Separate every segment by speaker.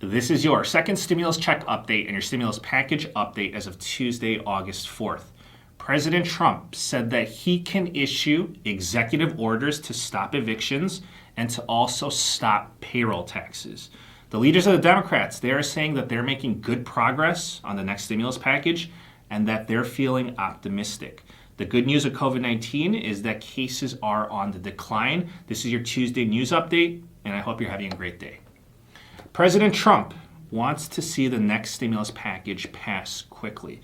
Speaker 1: This is your second stimulus check update and your stimulus package update as of Tuesday, August 4th. President Trump said that he can issue executive orders to stop evictions and to also stop payroll taxes. The leaders of the Democrats, they are saying that they're making good progress on the next stimulus package and that they're feeling optimistic. The good news of COVID-19 is that cases are on the decline. This is your Tuesday news update, and I hope you're having a great day. President Trump wants to see the next stimulus package pass quickly.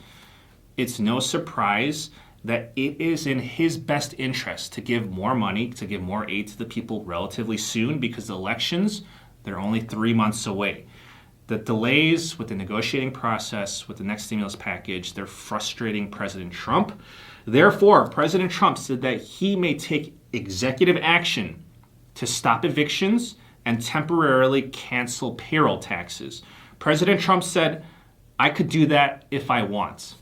Speaker 1: It's no surprise that it is in his best interest to give more money, to give more aid to the people relatively soon because the elections, they're only 3 months away. The delays with the negotiating process with the next stimulus package, they're frustrating President Trump. Therefore, President Trump said that he may take executive action to stop evictions and temporarily cancel payroll taxes. President Trump said, I could do that if I want.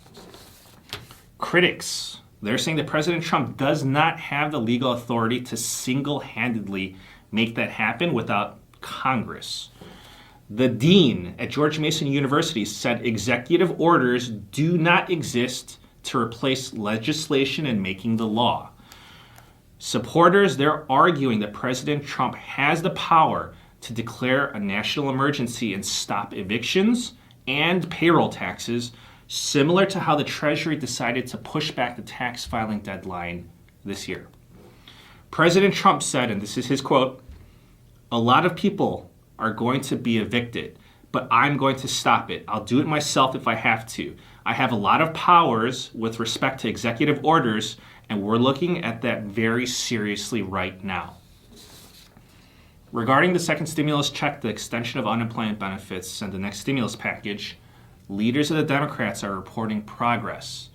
Speaker 1: Critics, they're saying that President Trump does not have the legal authority to single-handedly make that happen without Congress. The dean at George Mason University said executive orders do not exist to replace legislation and making the law. Supporters, they're arguing that President Trump has the power to declare a national emergency and stop evictions and payroll taxes, similar to how the Treasury decided to push back the tax filing deadline this year. President Trump said, and this is his quote, "A lot of people are going to be evicted, but I'm going to stop it. I'll do it myself if I have to. I have a lot of powers with respect to executive orders, and we're looking at that very seriously right now." Regarding the second stimulus check, the extension of unemployment benefits, and the next stimulus package, leaders of the Democrats are reporting progress.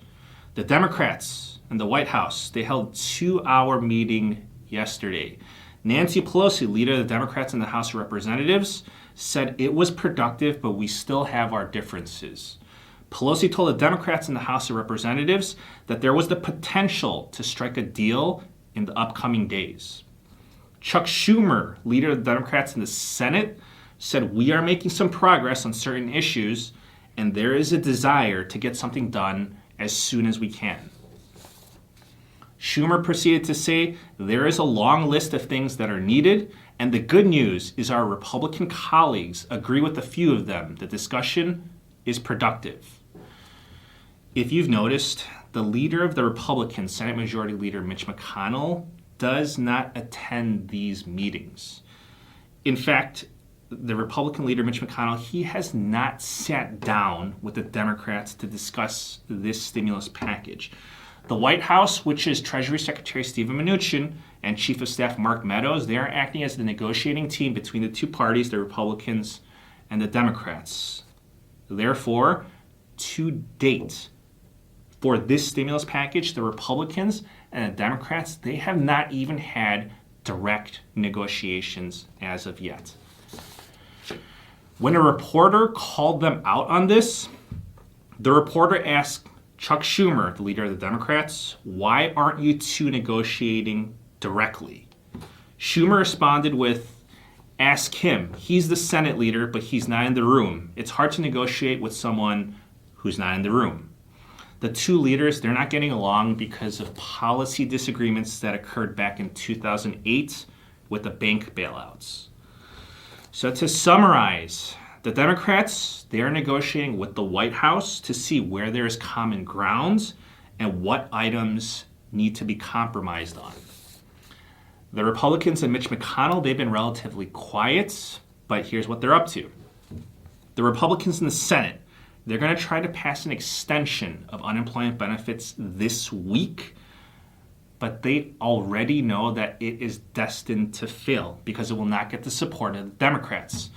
Speaker 1: The Democrats and the White House, they held a 2-hour meeting yesterday. Nancy Pelosi, leader of the Democrats in the House of Representatives, said it was productive, but we still have our differences. Pelosi told the Democrats in the House of Representatives that there was the potential to strike a deal in the upcoming days. Chuck Schumer, leader of the Democrats in the Senate, said we are making some progress on certain issues and there is a desire to get something done as soon as we can. Schumer proceeded to say there is a long list of things that are needed, and the good news is our Republican colleagues agree with a few of them. The discussion is productive. If you've noticed, the leader of the Republicans, Senate Majority Leader Mitch McConnell, does not attend these meetings. In fact, the Republican leader Mitch McConnell, he has not sat down with the Democrats to discuss this stimulus package. The White House, which is Treasury Secretary Steven Mnuchin and Chief of Staff Mark Meadows, they are acting as the negotiating team between the two parties, the Republicans and the Democrats. Therefore, to date, for this stimulus package, the Republicans and the Democrats, they have not even had direct negotiations as of yet. When a reporter called them out on this, the reporter asked Chuck Schumer, the leader of the Democrats, why aren't you two negotiating directly? Schumer responded with, ask him. He's the Senate leader, but he's not in the room. It's hard to negotiate with someone who's not in the room. The two leaders, they're not getting along because of policy disagreements that occurred back in 2008 with the bank bailouts. So to summarize, the Democrats, they are negotiating with the White House to see where there is common ground and what items need to be compromised on. The Republicans and Mitch McConnell, they've been relatively quiet, but here's what they're up to. The Republicans in the Senate, they're going to try to pass an extension of unemployment benefits this week, but they already know that it is destined to fail because it will not get the support of the Democrats.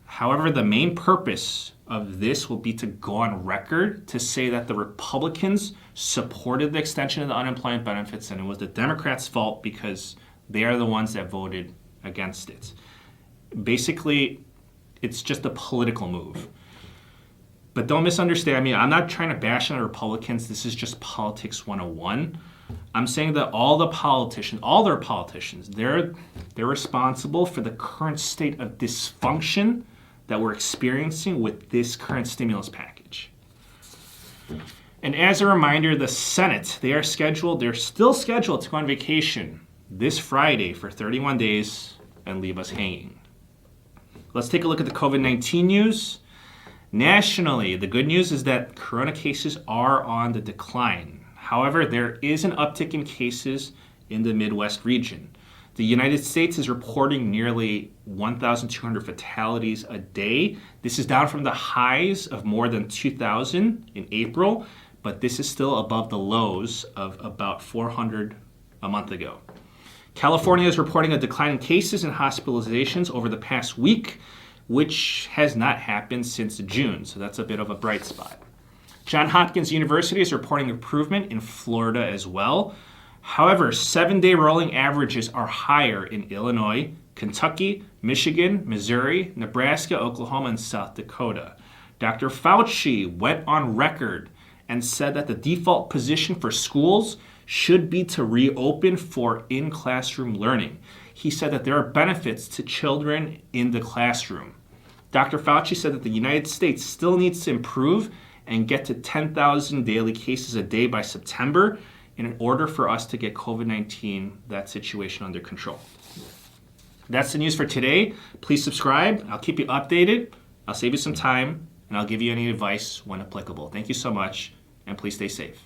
Speaker 1: However, the main purpose of this will be to go on record to say that the Republicans supported the extension of the unemployment benefits and it was the Democrats' fault because they are the ones that voted against it. Basically, it's just a political move. But don't misunderstand me. I'm not trying to bash on the Republicans. This is just politics 101. I'm saying that all their politicians, they're responsible for the current state of dysfunction that we're experiencing with this current stimulus package. And as a reminder, the Senate, they're still scheduled to go on vacation this Friday for 31 days and leave us hanging. Let's take a look at the COVID-19 news. Nationally, the good news is that corona cases are on the decline. However, there is an uptick in cases in the Midwest region. The United States is reporting nearly 1,200 fatalities a day. This is down from the highs of more than 2,000 in April, but this is still above the lows of about 400 a month ago. California is reporting a decline in cases and hospitalizations over the past week, which has not happened since June, so that's a bit of a bright spot. Johns Hopkins University is reporting improvement in Florida as well. However, 7-day rolling averages are higher in Illinois, Kentucky, Michigan, Missouri, Nebraska, Oklahoma, and South Dakota. Dr. Fauci went on record and said that the default position for schools should be to reopen for in-classroom learning. He said that there are benefits to children in the classroom. Dr. Fauci said that the United States still needs to improve and get to 10,000 daily cases a day by September in order for us to get COVID-19, that situation, under control. That's the news for today. Please subscribe. I'll keep you updated. I'll save you some time, and I'll give you any advice when applicable. Thank you so much, and please stay safe.